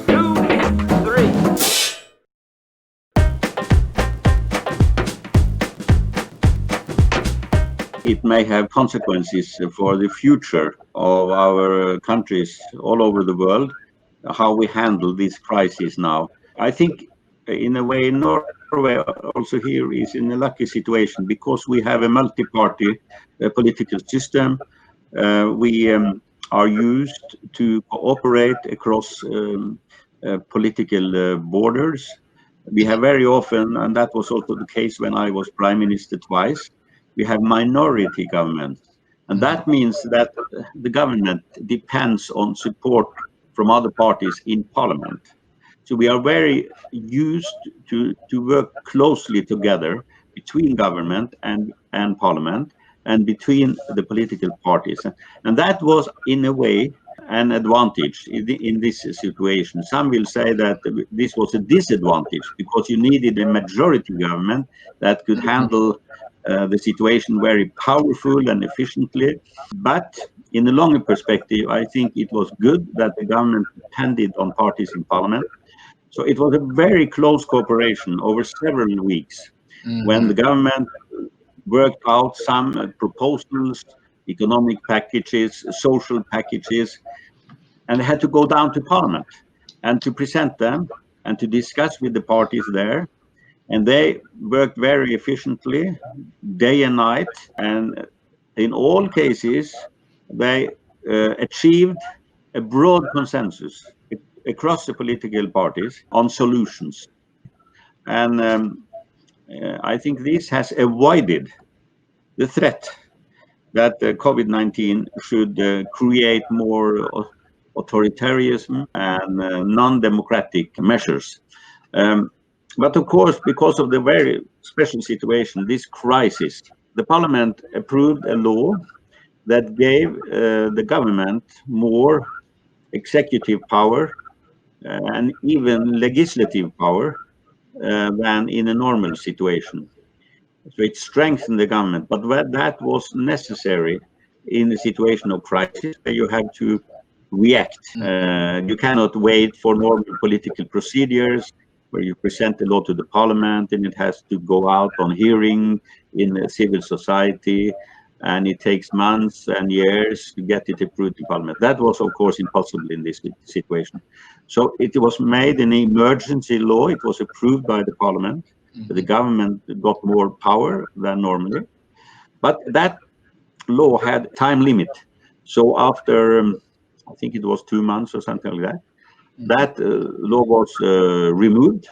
2, 3. It may have consequences for the future of our countries all over the world, how we handle this crisis now. I think in a way Norway also here is in a lucky situation because we have a multi-party political system. We are used to cooperate across political borders. We have very often, and that was also the case when I was prime minister twice, we have minority governments. And that means that the government depends on support from other parties in parliament. So we are very used to work closely together between government and parliament and between the political parties. And that was in a way an advantage in this situation. Some will say that this was a disadvantage because you needed a majority government that could handle the situation very powerful and efficiently. But in the longer perspective, I think it was good that the government depended on parties in parliament. So it was a very close cooperation over several weeks when the government worked out some proposals, economic packages, social packages, and had to go down to parliament and to present them and to discuss with the parties there. And they worked very efficiently day and night. And in all cases, they achieved a broad consensus across the political parties on solutions. And I think this has avoided the threat that COVID-19 should create more authoritarianism and non-democratic measures. But of course, because of the very special situation, this crisis, the parliament approved a law that gave the government more executive power and even legislative power than in a normal situation. So it strengthened the government, but that was necessary in a situation of crisis where you have to react. You cannot wait for normal political procedures where you present the law to the parliament and it has to go out on hearing in civil society, and it takes months and years to get it approved in parliament. That was, of course, impossible in this situation. So it was made an emergency law. It was approved by the parliament. The government got more power than normally. But that law had time limit. So after, I think it was 2 months or something like that, that law was removed.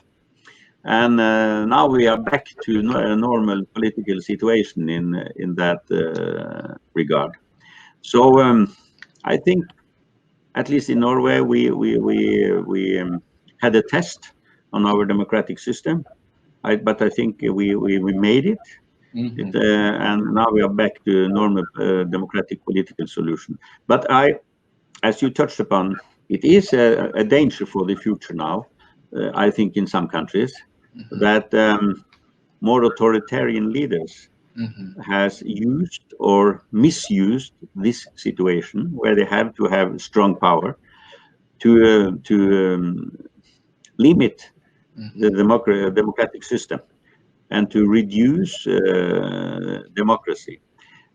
And now we are back to a normal political situation in that regard. So I think, at least in Norway, we had a test on our democratic system, but I think we made it. And now we are back to normal democratic political solution. But as you touched upon, it is a danger for the future now, I think, in some countries, that more authoritarian leaders has used or misused this situation where they have to have strong power to limit the democratic system and to reduce democracy.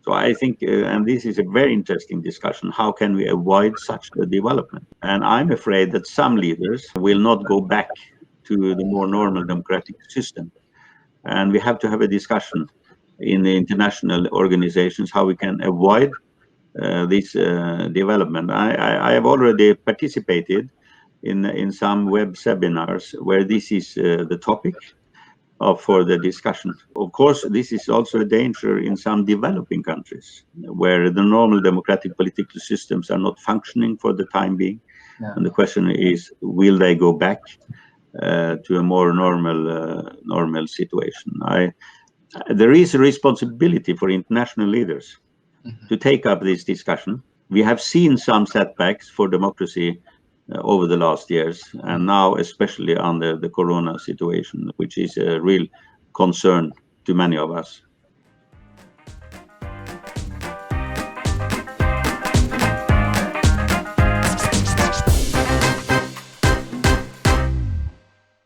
So I think, and this is a very interesting discussion, how can we avoid such a development? And I'm afraid that some leaders will not go back to the more normal democratic system. And we have to have a discussion in the international organizations how we can avoid this development. I have already participated in some web seminars where this is the topic for the discussion. Of course, this is also a danger in some developing countries where the normal democratic political systems are not functioning for the time being. Yeah. And the question is, will they go back to a more normal situation? There is a responsibility for international leaders to take up this discussion. We have seen some setbacks for democracy over the last years, and now especially under the corona situation, which is a real concern to many of us.